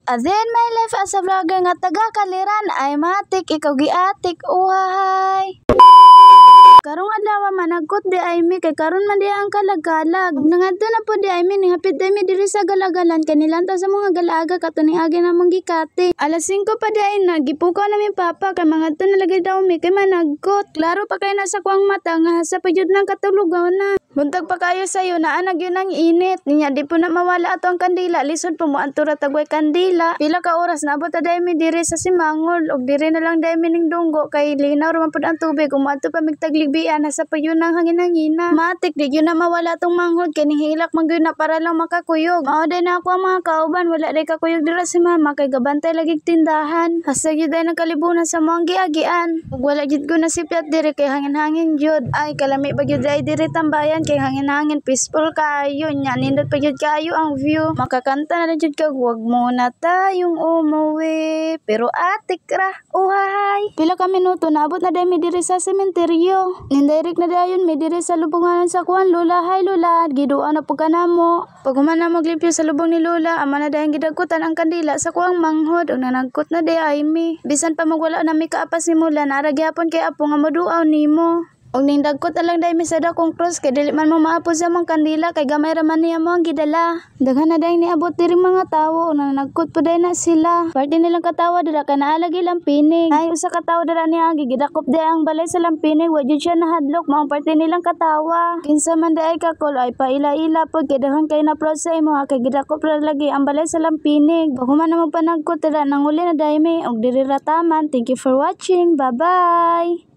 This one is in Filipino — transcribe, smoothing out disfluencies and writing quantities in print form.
Then my life as a vlogger nga taga Kaliran ay matik ikaw giatik uhay. Karong adlaw managkot di ay mi kay karon man di ang kalagalag. Nangadto na po di ay mi hapit di mi diri sa galagalan kanilang ta sa mga galaga katuning agi namong gikati. Alas 5 pa di ay nagipukaw na mi papa kay mangadto na lagi daw mi kay managkot. Klaro pa kay nasa kuang mata nga sa payud nang katulugaw na. Buntag pa kayo sayo na anag yun ang init. Ninya di po na mawala ato ang kandila. Lisod po mo antura tagway kandila. Pila ka oras na abot aday mi diri sa Simangol. Og diri na lang day mi ning dunggo kay linaw raman pud ang tubig. Kung adto pa migtaglibian nasa pa yun ang hangin-hangina. Matik di yun na mawala tong manghod kay ning hilak man gyud na para lang makakuyog. Mao day na ako ang mga kauban wala day kakuyog dira si mama kay gabantay lagi tindahan. Hasta gyud day nagkalibunan sa mga giagian. Ug wala gyud ko nasipyat diri kay hangin-hangin gyud. Ay kalami ba gyud day diri tambayan kay hangin-hangin peaceful kayo nya nindot pa gyud kayo ang view. Makakanta na jud kag wag mo na tayong umuwi pero atik ra uhay. Pila ka minuto naabot na day mi diri sa sementeryo. Nindirect na dayon mi diri sa lubungan sa kuan lola. Hay lola giduan na pud kanamo. Pag human na maglimpyo sa lubong ni lola ama na dayon gidagkutan ang kandila sa kuang manghod ug nanagkot na day ay mi. Bisan pa magwala na mi kaapas ni mula nara gyapon kay apo nga maduaw nimo. Og ning dagkot alang day mi sa dakong cross kay dili man mo maapos sa mga kandila kay gamay ra man niya mo ang gidala. Daghan na day niabot diri mga tawo ug nagkot pud day na sila. Parte nilang katawa dira ka naalagi lampinig. Ay usa ka tawo dira niya gigidakop day ang balay sa lampinig wa jud siya nahadlok mao parte nilang katawa. Kinsa man day ka kol ay paila-ila pud kay daghan kay na pro sa imo kay gidakop ra lagi ang balay sa lampinig. Paghuman na mo panagkot dira nanguli na day mi og diri ra taman. Thank you for watching. Bye bye.